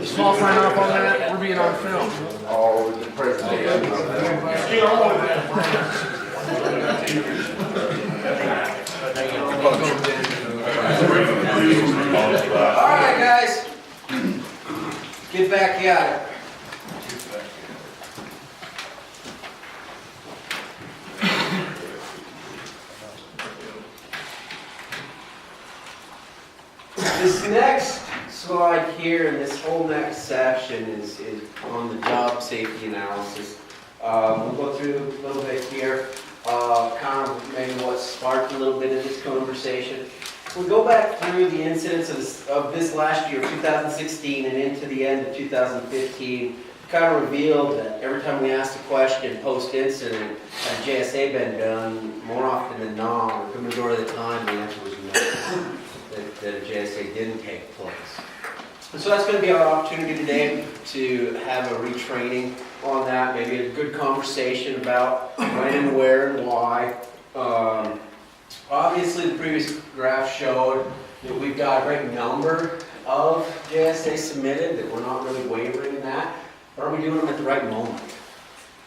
Small sign off on that. We're being on film. Oh, the president. All right, guys. Get back at it. This next slide here and this whole next section is on the job safety analysis. We'll go through a little bit here, kind of maybe what sparked a little bit of this conversation. We go back through the incidents of this last year, 2016, and into the end of 2015. Kind of revealed that every time we asked a question post-incident, had JSA been done, more often than not, or the majority of the time, the answer was no, that a JSA didn't take place. And so that's going to be our opportunity today to have a retraining on that, maybe a good conversation about when and where and why. Obviously, the previous graph showed that we've got a great number of JSA submitted, that we're not really wavering in that. But are we doing them at the right moment?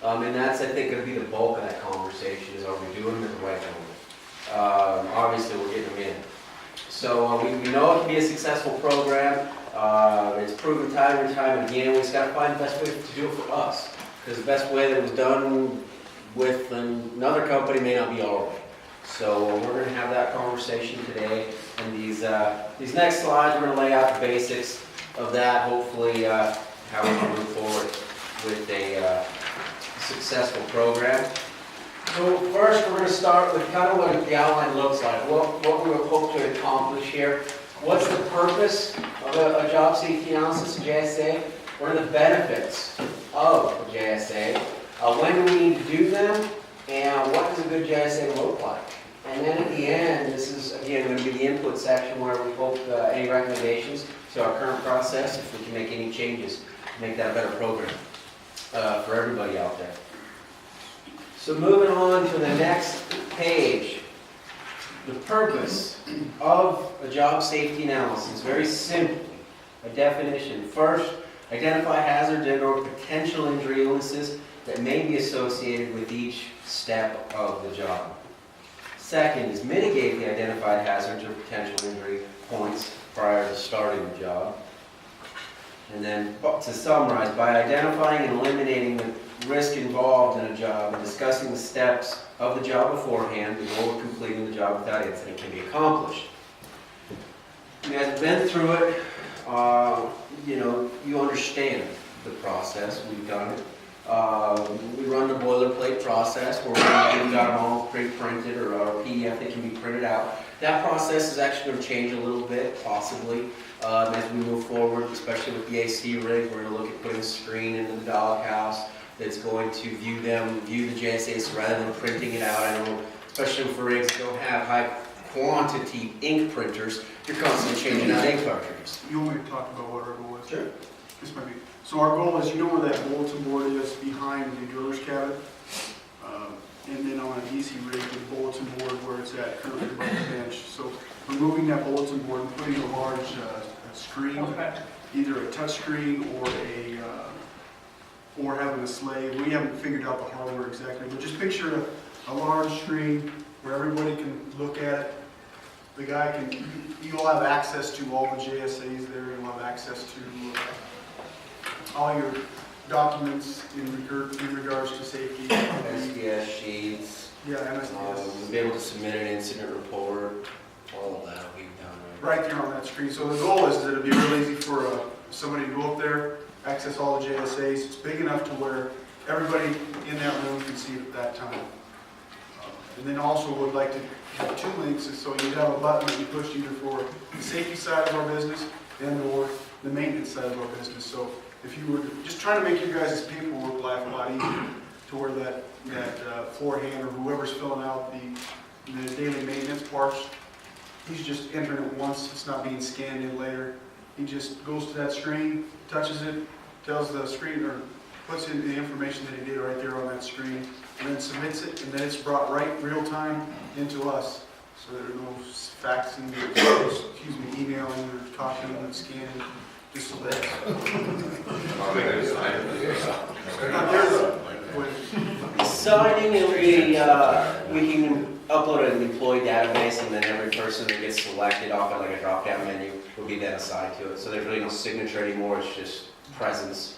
And that's, I think, going to be the bulk of that conversation, is are we doing them at the right moment? Obviously, we're getting them in. So we know it can be a successful program. It's proven time and time again. We just got to find the best way to do it for us. Because the best way that it was done with another company may not be our way. So we're going to have that conversation today. And these next slides, we're going to lay out the basics of that. Hopefully, how we can move forward with a successful program. So first, we're going to start with kind of what the outline looks like. What we hope to accomplish here. What's the purpose of a job safety analysis, a JSA? What are the benefits of a JSA? When do we need to do them? And what does a good JSA look like? And then at the end, this is, again, going to be the input section where we hope any recommendations to our current process, if we can make any changes, to make that a better program for everybody out there. So moving on to the next page, the purpose of a job safety analysis, very simply, a definition. First, identify hazards and or potential injury illnesses that may be associated with each step of the job. Second is mitigate the identified hazards or potential injury points prior to starting the job. And then to summarize, by identifying and eliminating the risk involved in a job and discussing the steps of the job beforehand, the goal of completing the job without incident can be accomplished. You guys have been through it, you understand the process, we've done it. We run the boilerplate process where we've got them all pre-printed or a PDF that can be printed out. That process is actually going to change a little bit, possibly, as we move forward, especially with the AC rig. We're going to look at putting a screen into the doghouse that's going to view the JSAs rather than printing it out. I know, especially for rigs that don't have high quantity ink printers, you're constantly changing out ink cartridges. You want me to talk about what our goal is? Sure. This might be. So our goal is, you know where that bulletin board is behind the driller's cabin? And then on an AC rig, the bulletin board where it's at currently by the bench. So removing that bulletin board and putting a large screen, either a touch screen or having a slave. We haven't figured out the hardware exactly, but just picture a large screen where everybody can look at it. The guy can, you'll have access to all the JSAs there. You'll have access to all your documents in regards to safety. SDS sheets. Yeah, MSDS. We'll be able to submit an incident report. All of that we've done. Right there on that screen. So the goal is that it'd be real easy for somebody to go up there, access all the JSAs. It's big enough to where everybody in that room can see it at that time. And then also would like to have two links, so you have a button that you push either for the safety side of our business and or the maintenance side of our business. So if you were just trying to make you guys' paperwork life a lot easier, to where that floor hand or whoever's filling out the daily maintenance parts, he's just entering it once. It's not being scanned in later. He just goes to that screen, touches it, tells the screen, or puts in the information that he did right there on that screen, and then submits it, and then it's brought right real time into us. So there are no faxing, emailing, or talking and scanning, just so that. Not there though. Signing, it'll be, we can upload an employee database, and then every person that gets selected off of like a drop-down menu will be then assigned to it. So there's really no signature anymore, it's just presence.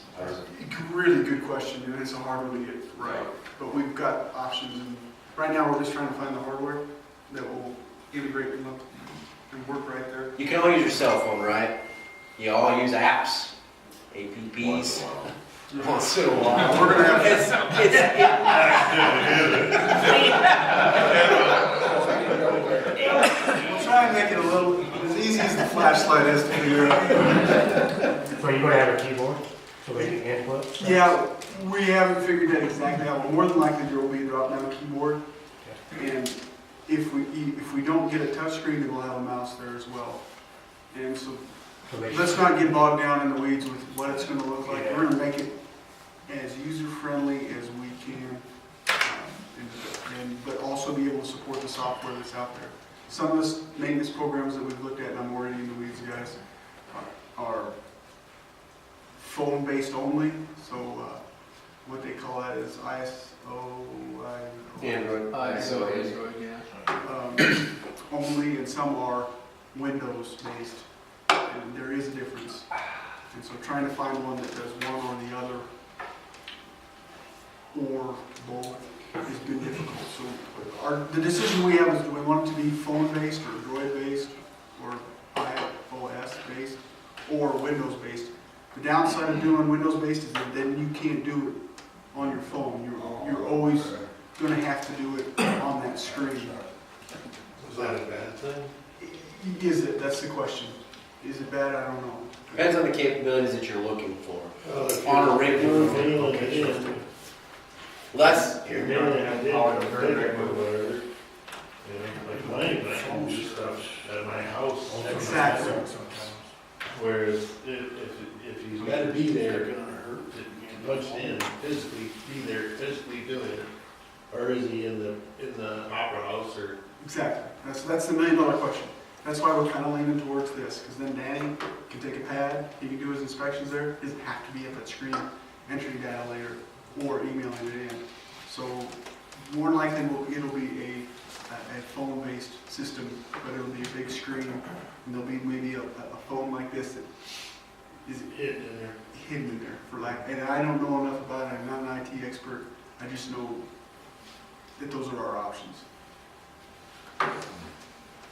Really good question, and it's a hard one to get right. But we've got options, and right now we're just trying to find the hardware that will integrate them up and work right there. You can all use your cell phone, right? You all use apps, apps, once in a while. We're gonna have We'll try and make it a little as easy as the flashlight is to figure out. So you're gonna have a keyboard, so they can input? Yeah, we haven't figured that exactly out. More than likely there will be a drop-down keyboard, and if we don't get a touchscreen, then we'll have a mouse there as well. And so let's not get bogged down in the weeds with what it's going to look like. We're going to make it as user-friendly as we can, but also be able to support the software that's out there. Some of the maintenance programs that we've looked at, and I'm already in the weeds, guys, are phone-based only. So what they call that is Android. Android, yeah. Only, and some are Windows-based. And there is a difference. And so trying to find one that does one or the other, or both, has been difficult. So the decision we have is, do we want it to be phone-based, or Android-based, or iOS-based, or Windows-based? The downside of doing Windows-based is that then you can't do it on your phone. You're always going to have to do it on that screen. Is that a bad thing? Is it? That's the question. Is it bad? I don't know. Depends on the capabilities that you're looking for. Well, if On a you're regular mailing it in, Well, that's, you're mailing it in, or whatever. You know, like mine, I can do stuff at my house. Exactly. Whereas if he's gotta be there, punched in, physically be there, physically doing it, or is he in the opera house or? Exactly. That's the $1,000,000 question. That's why we're kind of leaning towards this, because then Danny can take a pad, he can do his inspections there. He doesn't have to be at that screen entering data later or emailing it in. So more than likely it'll be a phone-based system, but it'll be a big screen, and there'll be maybe a phone like this that is Hidden in there. hidden in there for and I don't know enough about it. I'm not an IT expert. I just know that those are our options.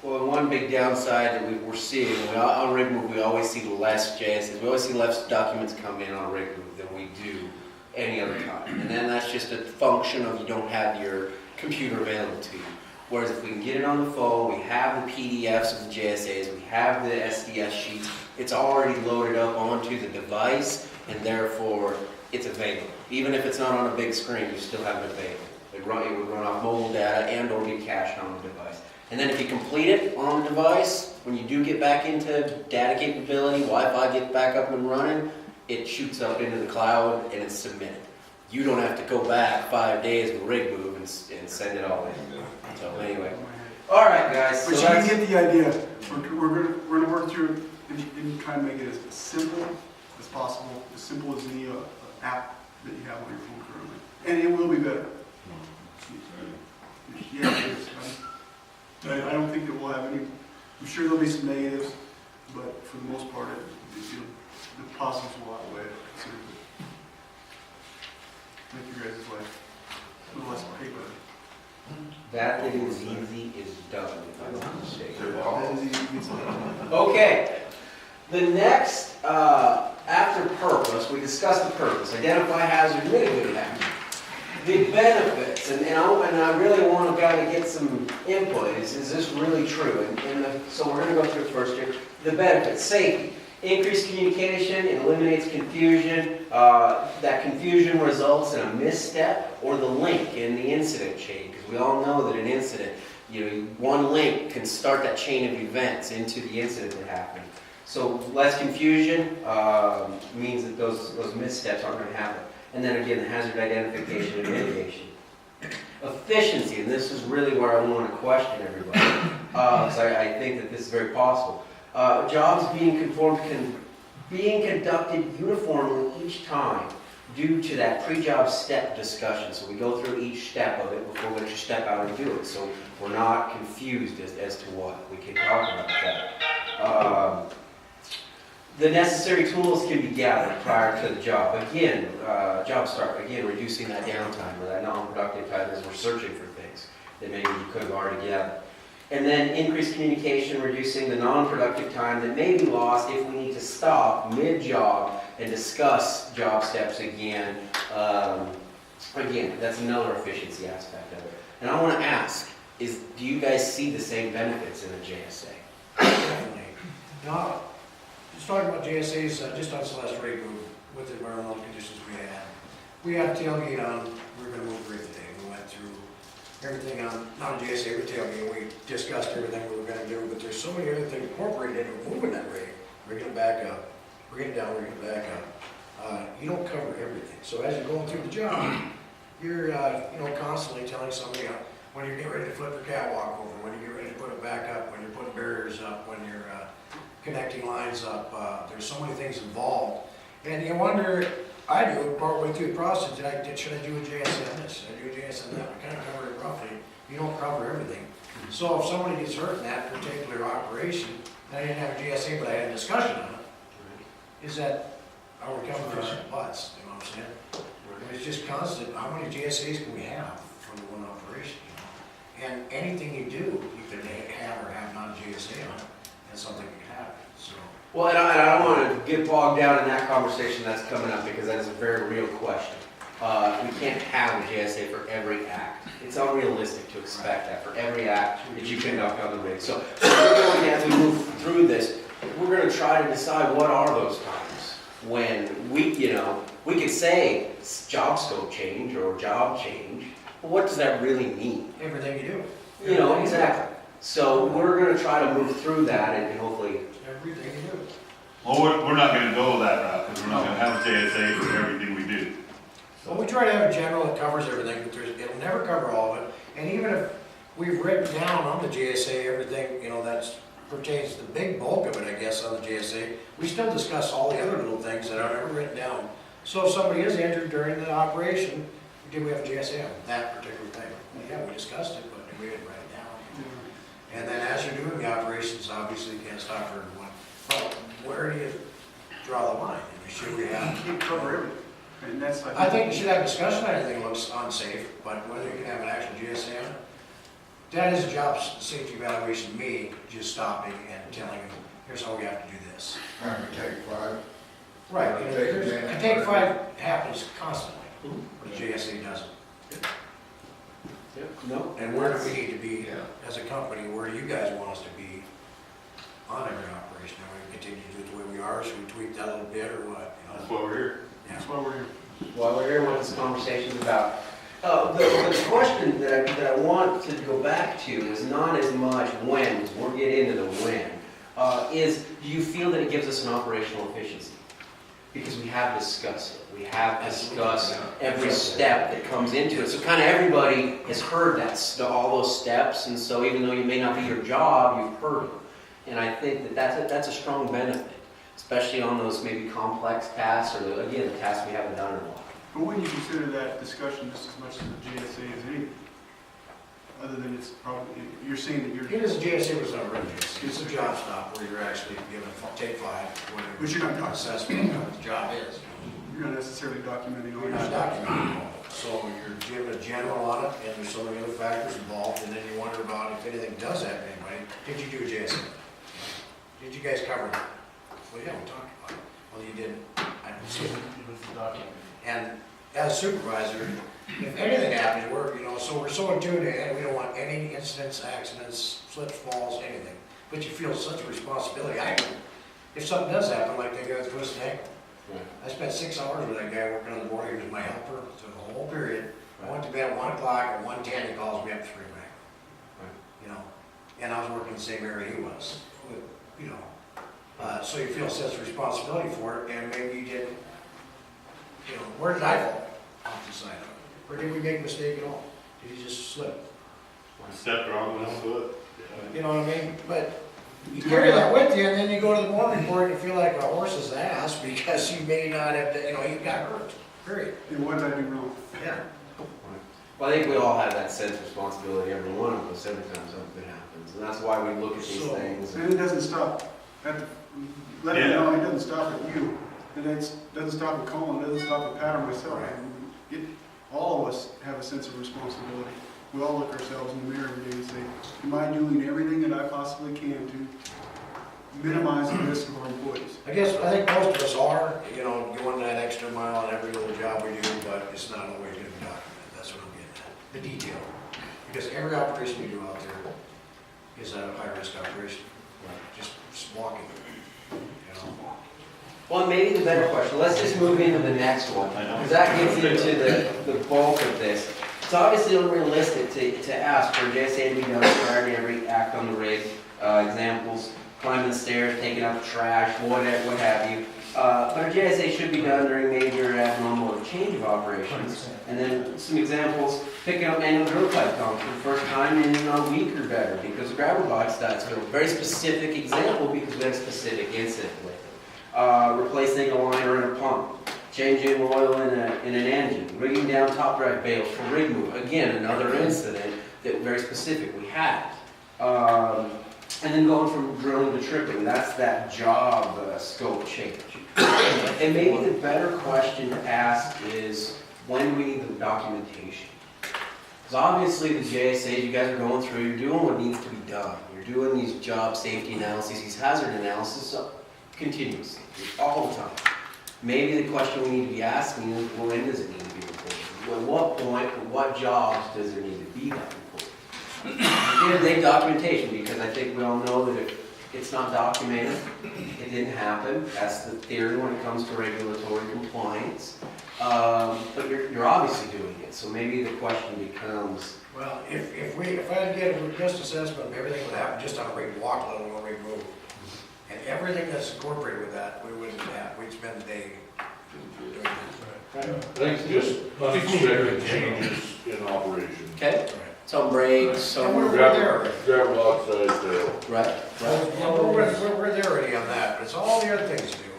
well, one big downside that we're seeing, on Rigmove, we always see less JSs. We always see less documents come in on Rigmove than we do any other time. And then that's just a function of you don't have your computer available to you. Whereas if we can get it on the phone, we have the PDFs of the JSAs, we have the SDS sheets, it's already loaded up onto the device, and therefore it's available. Even if it's not on a big screen, you still have it available. It would run off mobile data and or be cached on the device. And then if you complete it on the device, when you do get back into data capability, Wi-Fi gets back up and running, it shoots up into the cloud and it's submitted. You don't have to go back 5 days with Rigmove and send it all in. So anyway, all right, guys. But So you can that's, get the idea. We're gonna work through it and try and make it as simple as possible, as simple as the app that you have on your phone currently. And it will be better. Yeah, it is. I don't think that we'll have any. I'm sure there'll be some negatives, but for the most part, the positives will outweigh it considerably. Make your guys' life a little less paper. that thing is easy is done, if I'm not mistaken. That is easy to get started. Okay, the next, after purpose, we discussed the purpose, identify hazard, mitigate hazard. The benefits, and I really want to kind of get some input, is this really true? So we're going to go through it first here. The benefits, safety, increased communication, it eliminates confusion. That confusion results in a misstep or the link in the incident chain, because we all know that an incident, one link can start that chain of events into the incident that happened. So less confusion means that those missteps aren't going to happen. And then again, the hazard identification and mitigation. Efficiency, and this is really where I want to question everybody. because I think that this is very possible. Jobs being conducted uniformly each time due to that pre-job step discussion. So we go through each step of it before we actually step out and do it. So we're not confused as to what. We can talk about that. The necessary tools can be gathered prior to the job. Again, job start, again, reducing that downtime or that non-productive time as we're searching for things that maybe we could have already gathered. And then increased communication, reducing the non-productive time that may be lost if we need to stop mid-job and discuss job steps again. Again, that's another efficiency aspect of it. And I want to ask, do you guys see the same benefits in the JSA? Definitely. Now, just talking about JSAs, just on Celeste Ray Group, with the environmental conditions we had a tailgate on, we were gonna move the rig today. We went through everything on, not a JSA, but tailgate, we discussed everything we were gonna do, but there's so many other things incorporated into moving that rig. Rigging it back up, rigging it down, rigging it back up. You don't cover everything. So as you're going through the job, you're, constantly telling somebody, when you're getting ready to flip your catwalk over, when you get ready to put it back up, when you're putting barriers up, when you're connecting lines up, there's so many things involved. And you wonder, I do, partway through the process, should I do a JSA on this, should I do a JSA on that? We kind of cover it roughly, you don't cover everything. So if somebody gets hurt in that particular operation, and I didn't have a JSA, but I had a discussion on it, is that, are we covering our butts, you know what I'm saying? It's just constant, how many JSAs can we have for the one operation, you know? And anything you do, you can have or have not a JSA on it, and something can happen, so. Well, and I don't want to get bogged down in that conversation that's coming up because that is a very real question. We can't have a JSA for every act. It's unrealistic to expect that for every act that you conduct on the rig. So we're going, as we move through this, we're going to try to decide what are those times when we could say job scope change or job change, but what does that really mean? Everything you do. Exactly. So we're going to try to move through that and hopefully. Everything you do. Well, we're not gonna go that route, because we're not gonna have a JSA for everything we do. Well, we try to have a general that covers everything, but it'll never cover all of it. And even if we've written down on the JSA everything, that pertains to the big bulk of it, I guess, on the JSA, we still discuss all the other little things that are never written down. So if somebody is injured during the operation, do we have a JSA on that particular thing? Well, yeah, we discussed it, but we didn't write it down. And then as you're doing the operations, obviously you can't stop for everyone. But where do you draw the line? Should we have? You can't cover everything. And that's, I think you should have discussion on anything that looks unsafe, but whether you can have an actual GSA on it, that is a job safety evaluation, me just stopping and telling you, here's how we have to do this. Take 5. Right, Take and advantage. take 5 happens constantly, but the JSA doesn't. No. And where do we need to be Yeah. as a company, where do you guys want us to be on every operation? Are we continue to do it the way we are, should we tweak that a little bit, or what? That's why we're here. Yeah. that's why we're here. While we're here, what this conversation is about. The question that I want to go back to is not as much when, because we'll get into the when, is do you feel that it gives us an operational efficiency? Because we have discussed it. We have discussed every step that comes into it. So kind of everybody has heard all those steps, and so even though you may not be your job, you've heard them. And I think that's a strong benefit, especially on those maybe complex tasks or, again, the tasks we haven't done in a while. But wouldn't you consider that discussion just as much as the JSA as anything? Other than it's probably, you're saying that you're, It is a JSA was not really, it's a job stop where you're actually given, take 5, whatever. But you're not documenting. Assessment of what the job is. you're not necessarily documenting all You're your not stuff. documenting all of it. So you're given a general on it, and there's so many other factors involved, and then you wonder about if anything does happen to anybody, did you do a JSA? Did you guys cover that? Well, yeah, we talked about it. Well, you didn't. I don't see it. And as a supervisor, if anything happens, so we're so in tune, and we don't want any incidents, accidents, slips, falls, anything. But you feel such a responsibility. I do. If something does happen, like that guy with twisted ankle, I spent 6 hours with that guy working on the board. He was my helper through the whole period. I went to bed at 1 o'clock, at 1:10 he calls me up to spring back. And I was working in the same area he was. So you feel a sense of responsibility for it, and maybe you didn't. Where did I fall off the side of it? Or did we make a mistake at all? Did he just slip? I stepped wrong with his foot. You know what I mean? But you carry that with you, and then you go to the morning report and you feel like a horse's ass because you may not have, you got hurt, period. And what did I do wrong? Yeah. Well, I think we all have that sense of responsibility, every one of us, every time something happens, and that's why we look at these So- things. And it doesn't stop at, let me know, it doesn't stop at you. And it doesn't stop at Colin, it doesn't stop at Pat or myself. All of us have a sense of responsibility. We all look ourselves in the mirror every day and say, am I doing everything that I possibly can to minimize the risk of our employees? I think most of us are, going that extra mile on every little job we do, but it's not always gonna be documented, that's what I'm getting at, the detail. Because every operation you do out there is a high-risk operation, just walking, Well, maybe the better question, let's just move into the next one, because that gets into the bulk of this. It's obviously unrealistic to ask for JSA to be done prior to every act on the rig. Examples, climbing the stairs, taking out the trash, what have you. But a JSA should be done during major abnormal or change of operations. And then some examples, picking up manual drill pipe pump for the first time in a week or better, because the gravel box, that's a very specific example because we have a specific incident with it. Replacing a liner in a pump, changing oil in an engine, rigging down top drive bales for rig move. Again, another incident that very specific we had. And then going from drilling to tripping, that's that job scope change. And maybe the better question to ask is, when do we need the documentation? Because obviously the JSAs you guys are going through, you're doing what needs to be done. You're doing these job safety analyses, these hazard analysis continuously, all the time. Maybe the question we need to be asking is, well, when does it need to be reported? At what point, for what jobs does there need to be that reported? Again, big documentation, because I think we all know that if it's not documented, it didn't happen. That's the theory when it comes to regulatory compliance. But you're obviously doing it, so maybe the question becomes, Well, if I get a risk assessment of everything that happened just on a rig walk, let alone rig move, and everything that's incorporated with that, we'd spend the day doing that. I think just unexpected changes in operation. okay, some breaks, And some, we're there. Gravel oxide, right, Well, we're there already on that, but it's all the other things to do.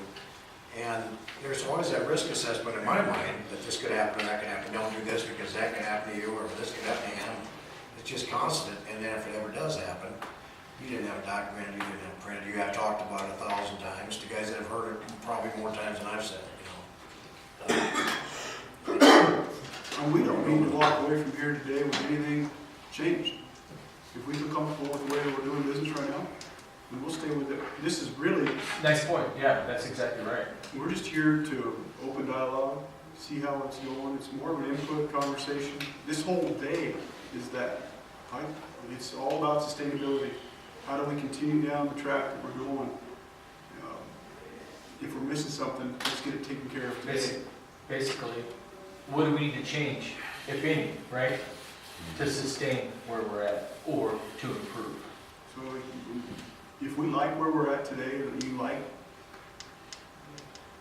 And there's always that risk assessment in my mind, that this could happen, or that could happen, don't do this because that could happen to you, or this could happen to him. It's just constant, and then if it ever does happen, you didn't have it documented, you didn't have it printed, you have talked about it 1,000 times, to guys that have heard it probably more times than I've said it, And we don't need to walk away from here today with anything changed. If we feel comfortable with the way we're doing business right now, then we'll stay with it. This is really, Nice point, yeah, that's exactly right. we're just here to open dialogue, see how it's going. It's more of an input conversation. This whole day is that. It's all about sustainability. How do we continue down the track that we're going? If we're missing something, let's get it taken care of today. Basically, what do we need to change, if any, right? To sustain where we're at or to improve. So if we like where we're at today, that you like,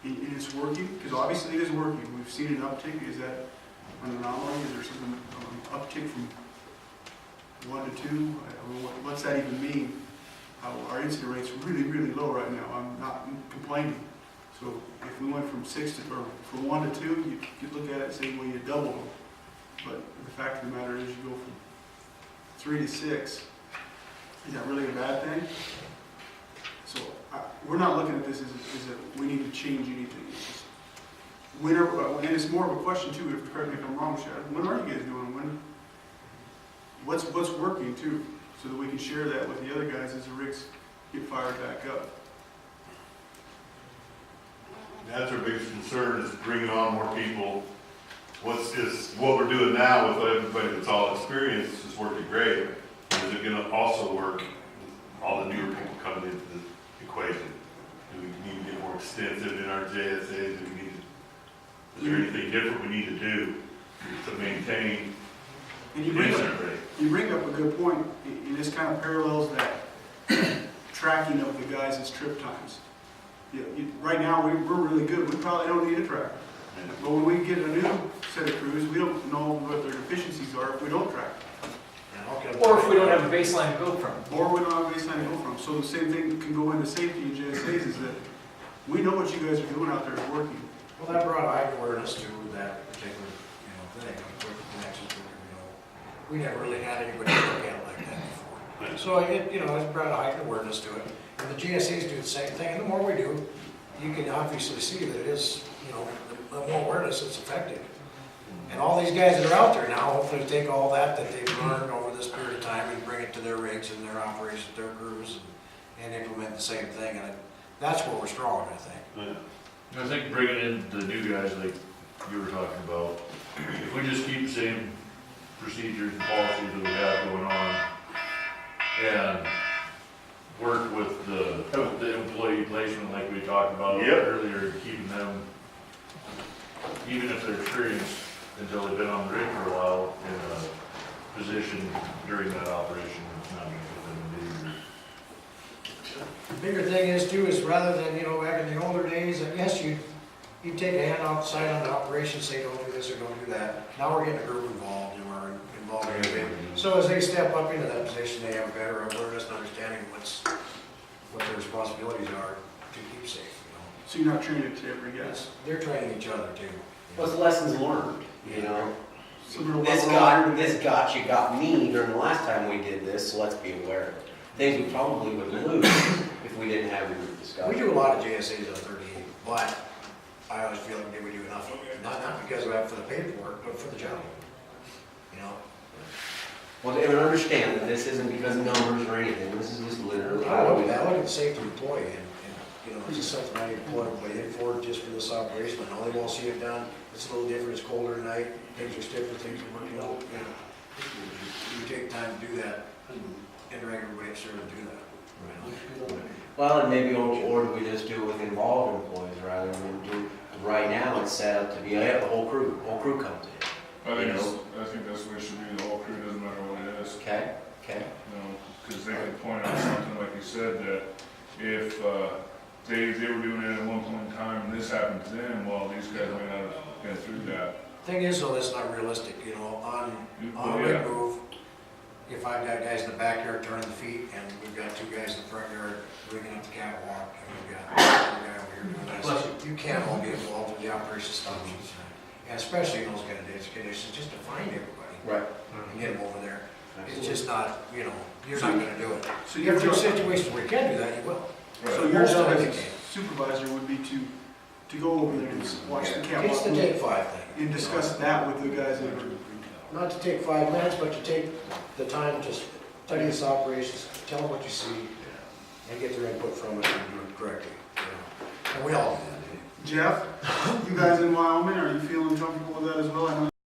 and it's working, because obviously it is working. We've seen an uptick. Is that an anomaly? Is there some uptick from 1 to 2? I don't know, what's that even mean? Our incident rate's really, really low right now. I'm not complaining. So if we went from from 1 to 2, you could look at it and say, well, you doubled them. But the fact of the matter is, you go from 3 to 6. Is that really a bad thing? So we're not looking at this as we need to change anything. It's just, and it's more of a question too, if correct me if I'm wrong, Shad. When are you guys doing? What's working too, so that we can share that with the other guys as the rigs get fired back up. That's our biggest concern, is bringing on more people. What we're doing now with everybody that's all experienced is working great. Is it gonna also work with all the newer people coming into the equation? Do we need to get more extensive in our JSAs? Is there anything different we need to do to maintain And the incident rate? you bring up a good point, and this kind of parallels that tracking of the guys' trip times. Right now, we're really good. We probably don't need a tracker. But when we get a new set of crews, we don't know what their deficiencies are if we don't track them. Okay, comes. Or if we don't have a baseline to go from. Or we don't have a baseline to go from. So the same thing can go into safety in JSA's, is that we know what you guys are doing out there is working. Well, that brought heightened awareness to that particular, thing, quick connections, we never really had anybody look at it like that before. So it's brought a heightened awareness to it. And the GSAs do the same thing, and the more we do, you can obviously see that it is, the more awareness, it's effective. And all these guys that are out there now, hopefully take all that they've learned over this period of time and bring it to their rigs and their operations, their crews, and implement the same thing, and that's where we're strong, I think. I think bringing in the new guys like you were talking about, if we just keep the same procedures and policies that we have going on and work with the employee placement like we talked about Yep. earlier, keeping them, even if they're experienced until they've been on the rig for a while, in a position during that operation, it's not gonna get them into danger. The bigger thing is too, is rather than, back in the older days, I guess you'd take a hand off the side on the operation, say don't do this or don't do that. Now we're getting a group involved and we're involved in everything. So as they step up into that position, they have a better awareness and understanding what their responsibilities are to keep safe, So you're not training to every guy. They're training each other too. What's lessons learned, Similar to This what got me during the last time we did this, so let's be aware of it. Things we probably would lose if we didn't have a group We discussion. do a lot of JSAs on 38, but I always feel like we do enough, not because we have for the paperwork, but for the job. Well, they would understand that this isn't because of numbers or anything, this is just literally I how look we. at that, I look at the safety employee, and it's just something I need to put in play, in for just for this operation, I know they won't see it done, it's a little different, it's colder at night, things are stiffer, things are working out, You take time to do that, and drag everybody upstairs to do that. Well, and maybe, or do we just do it with involved employees rather than do, right now it's set up to be, the whole crew comes in. I think that's the way it should be, the whole crew, doesn't matter what it is, Okay. because they could point out something, like you said, that if, they were doing it at one point in time and this happened to them, well, these guys may not have been through that. Thing is though, that's not realistic, on Well, a yeah. rig move, if I've got guys in the backyard turning the feet, and we've got two guys in the front yard rigging up the catwalk, and we've got a guy over here doing this, you can't all get involved in the operation stuff. And especially in those kind of conditions, just to find everybody Right. and get them over there. It's just not, you're not gonna do it. So If your there's job, situations where you can do that, you will. so your Most job of it as you a can. supervisor would be to go over there and watch the It's catwalk the take five thing. and discuss that with the guys that are. Not to take 5 minutes, but to take the time to study this operations, tell them what you see, and get their input from it and do it correctly. And we all do that. Jeff, you guys in Wyoming, are you feeling comfortable with that as well? I know